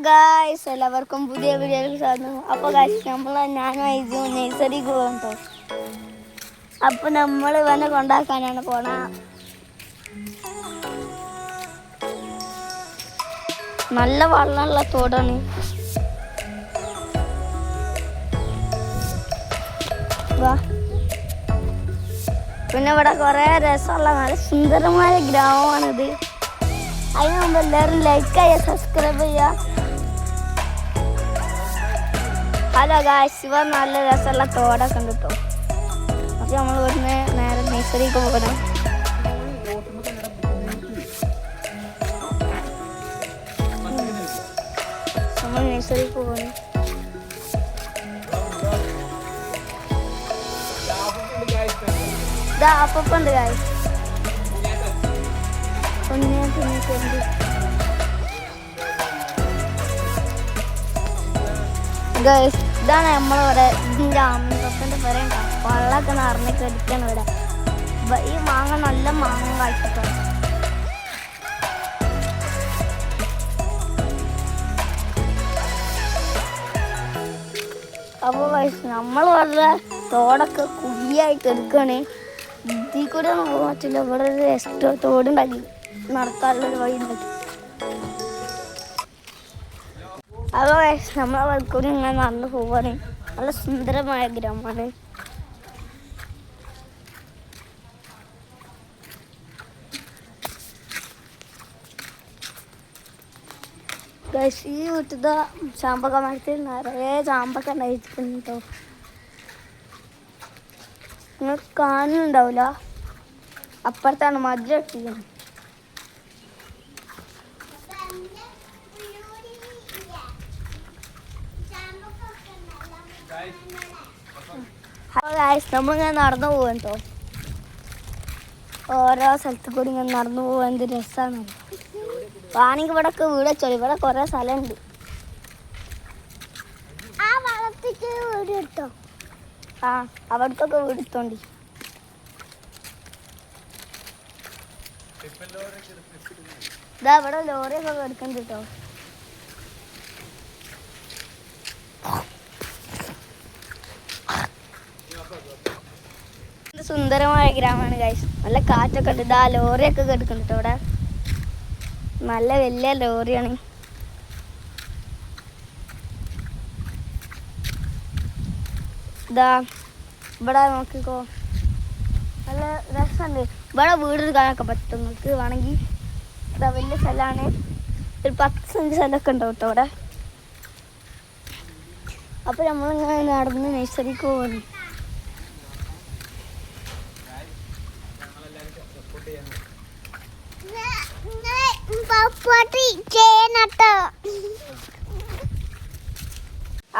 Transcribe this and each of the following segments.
Guys, എല്ലാവർക്കും പുതിയ വീഡിയോയിലേക്ക് സ്വാഗതം. അപ്പോൾ ഗായ്സ്, ഞാനും ഐജു നഴ്സറിക്ക് പോകുന്നു. അപ്പോൾ നമ്മൾ ഇവനെ കൊണ്ടാക്കാനാണ് പോണ. നല്ല വെള്ളമുള്ള തോടാണ്. പിന്നെ ഇവിടെ കുറേ രസമുള്ള നല്ല സുന്ദരമായ ഗ്രാമമാണിത്. അതിന് മുമ്പ് എല്ലാവരും ലൈക്ക് ചെയ്യുക, സബ്സ്ക്രൈബ് ചെയ്യുക. ഹലോ ഗായ്സ്, ഇവ നല്ല രസമുള്ള തോടൊക്കെ ഉണ്ട് കേട്ടോ. അപ്പോൾ നമ്മൾ ഇവിടുന്ന് നേരെ നഴ്സറിക്ക് പോകണം. നമ്മൾ നഴ്സറിക്ക് പോകണം. ഇതാ അപ്പുണ്ട് ഗായ്സ്. ഗൈസ്, ഇതാണ് നമ്മളിവിടെ ഇതിൻ്റെ അമ്മൻ്റെ പേരുണ്ട വെള്ളമൊക്കെ നിറഞ്ഞൊക്കെ എടുക്കണം ഇവിടെ. ഈ മാങ്ങ നല്ല മാങ്ങ കാഴ്ചക്കാണ്. അപ്പോൾ ഗൈസ്, നമ്മൾ വളരെ തോടൊക്കെ കുഴിയായിട്ട് എടുക്കുകയാണ്. ഇതിൽ കൂടെ ഒന്നും പോകാൻ പറ്റില്ല. ഇവിടെ ഒരു എക്സ്ട്രാ തോടുണ്ടാക്കി നടക്കാനുള്ളൊരു വഴി ഉണ്ടാക്കി. അപ്പോൾ നമ്മളെ വഴിക്കൂടി ഇങ്ങനെ നടന്നു പോവാണ്. നല്ല സുന്ദരമായ ഗ്രാമമാണ്. ഈ വീട്ടിലത്തെ ചാമ്പക്ക മരത്തിൽ നിറയെ ചാമ്പക്ക ഉണ്ടായിട്ടുണ്ടോ. നിങ്ങൾ കാണുന്നുണ്ടാവില്ല, അപ്പുറത്താണ് മധുരം ഇട്ടിരിക്കുന്നത്. നമ്മളിങ്ങനെ നടന്നു പോകാൻ കേട്ടോ. ഓരോ സ്ഥലത്ത് കൂടി ഇങ്ങനെ നടന്നു പോകാൻ എന്ത് രസമാണ്. വാണെങ്കിൽ ഇവിടെ ഒക്കെ വീട് വെച്ചോളൂ. ഇവിടെ കുറേ സ്ഥലമുണ്ട്. ആ, അവിടത്തൊക്കെ വീട് എടുത്തോണ്ടി. ഇതാ ഇവിടെ ലോറിയൊക്കെ എടുക്കണ്ട കേട്ടോ. സുന്ദരമായ ഗ്രാമമാണ് ഗൈസ്. നല്ല കാറ്റൊക്കെ ഉണ്ട്. ഇതാ ലോറിയൊക്കെ എടുക്കുന്നുണ്ട് കേട്ടോ. ഇവിടെ നല്ല വലിയ ലോറിയാണ്. ഇതാ ഇവിടെ നോക്കിക്കോ, നല്ല രസമുണ്ട്. ഇവിടെ വീട് എടുക്കാനൊക്കെ പറ്റും നിങ്ങൾക്ക് വേണമെങ്കിൽ. ഇതാ വലിയ സ്ഥലമാണ്. ഒരു 10 സെൻറ്റ് സ്ഥലമൊക്കെ ഉണ്ടാവും കേട്ടോ ഇവിടെ. അപ്പോൾ നമ്മളിങ്ങനെ നടന്ന് നഴ്സറിക്ക് പോകുന്നു.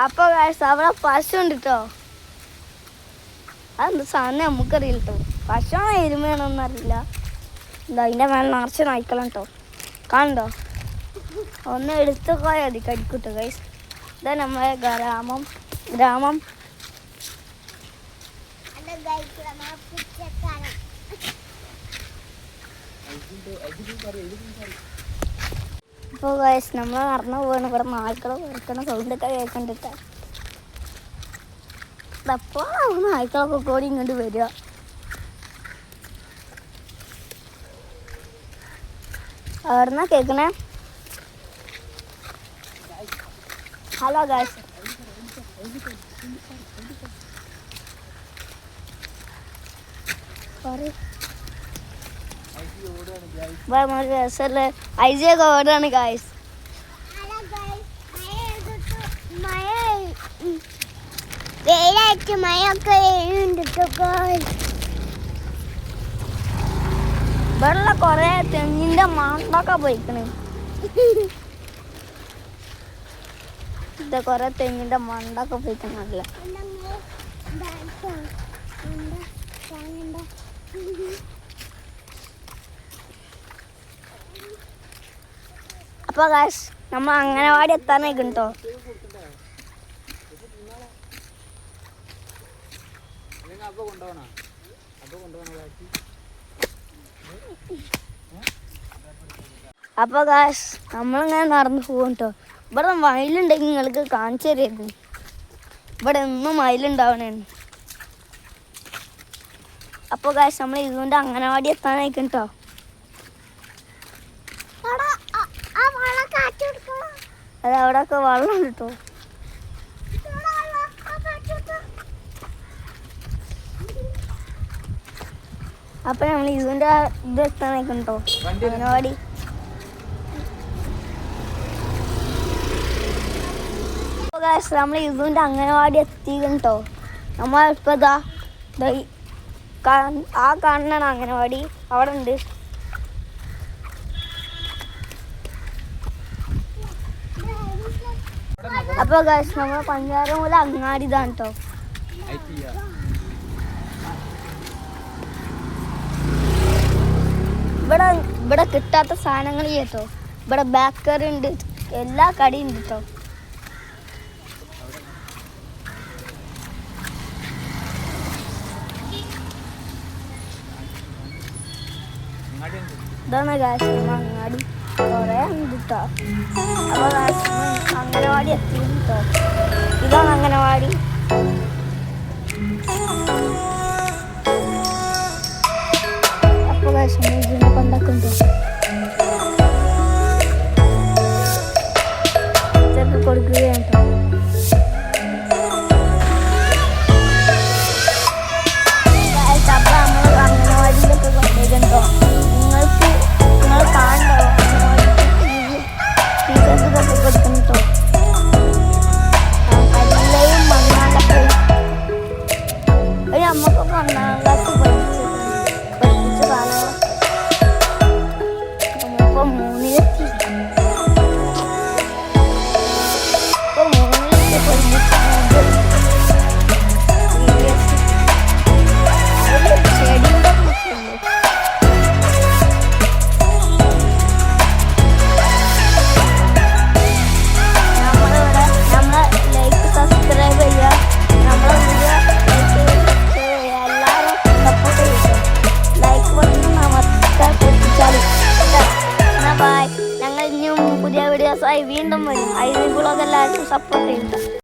അപ്പൊ അവിടെ പശു ഉണ്ട് കേട്ടോ. അതെന്താ സാധനം നമുക്കറിയില്ല കേട്ടോ. പശുവാണോ എരുമയാണോന്നും അറിയില്ല. എന്താ അതിൻ്റെ മേലെ നിറച്ച് നായ്ക്കളാണ് കേട്ടോ. കാണുണ്ടോ? ഒന്ന് എടുത്ത് പോയാൽ മതി, കടിക്കൂട്ടോ ഗൈസ്. ഇതാ നമ്മളെ ഗ്രാമം. ഇപ്പോൾ ഗൈസ്, നമ്മൾ നടന്നു പോവാണ്. ഇവിടെ നായ്ക്കളെ വരക്കണ സൗണ്ടൊക്കെ കേൾക്കണ്ടിട്ട്. അപ്പോൾ നായ്ക്കളൊക്കെ കൂടി ഇങ്ങോട്ട് വരിക. അവിടുന്ന് കേൾക്കണേ. ഹലോ ഗൈസ്, രസമല്ല ഐജിയൊക്കെ ഓടാണ് ഗൈസ്. വെള്ള കൊറേ തെങ്ങിന്റെ മണ്ടൊക്കെ പോയിക്കണ്. ഇത് കൊറേ തെങ്ങിന്റെ മണ്ടൊക്കെ പോയിക്കണല്ല. അപ്പോൾ ഗൈസ്, നമ്മൾ അംഗനവാടി എത്താനായിക്കും കേട്ടോ. അപ്പോൾ ഗായ്സ് നമ്മളിങ്ങനെ നടന്നു പോകും കേട്ടോ. ഇവിടെ മയിലുണ്ടെങ്കിൽ നിങ്ങൾക്ക് കാണിച്ചു തരുമായിരുന്നു. ഇവിടെ ഒന്നും മയിലുണ്ടാവണേ. അപ്പോൾ കാശ് നമ്മൾ ഇതുകൊണ്ട് അംഗനവാടി എത്താനായിരിക്കും കേട്ടോ. അത് അവിടെയൊക്കെ വെള്ളം കിട്ടോ. അപ്പം നമ്മൾ ഇതിൻ്റെ ഇത് എത്താനായിരിക്കും കേട്ടോ അംഗനവാടി. നമ്മൾ ഇതിൻ്റെ അംഗനവാടി എത്തിക്കും കേട്ടോ. നമ്മളിപ്പോൾ ഇതാ ആ കാണുന്നതാണ് അംഗനവാടി. അവിടെ ഉണ്ട്. അപ്പോൾ ഗൈസ് നമ്മൾ പഞ്ചാരമൂല അങ്ങാടി ഇതാണ് കേട്ടോ. ഇവിടെ കിട്ടാത്ത സാധനങ്ങൾ കേട്ടോ. ഇവിടെ ബേക്കറി ഉണ്ട്, എല്ലാ കടിയും ഉണ്ട് കേട്ടോ. ഇതാണ് ഗൈസ് അങ്ങാടി. കുറേ ഉണ്ട് കേട്ടോ. അപ്പോൾ ഗൈസ് അംഗനവാടി എത്തി കേട്ടോ. ഇതാണ് അംഗനവാടി. അപ്പോൾ ഗൈസ് ഇതിനെ കൊണ്ടാക്കുന്നുണ്ടോ ഇതൊക്കെ കൊടുക്കുകയാണ് കേട്ടോ. അപ്പോൾ നമ്മൾ അംഗനവാടിയിലൊക്കെ കൊണ്ടുപോയിട്ടുണ്ടോ. നിങ്ങൾ കാണണ്ടോ ടീച്ചേഴ്സൊക്കെ കൊടുക്കുന്നുണ്ടോ. കല്ലിലെയും മണ്ണാണ്ടൊക്കെ നമുക്കൊക്കെ 1-ാം ക്ലാസ് പഠിപ്പിച്ച കാലങ്ങളൊക്കെ നമ്മളിപ്പോൾ 3-ലെത്തി. ഇപ്പോൾ 3-ലെത്തി പഠിപ്പിച്ച ചെടിയുടെ പുതിയ വീഡിയോസായി വീണ്ടും വരും. ഐ വി ബ്ലോഗ് എല്ലാവർക്കും സപ്പോർട്ട് ചെയ്യുക.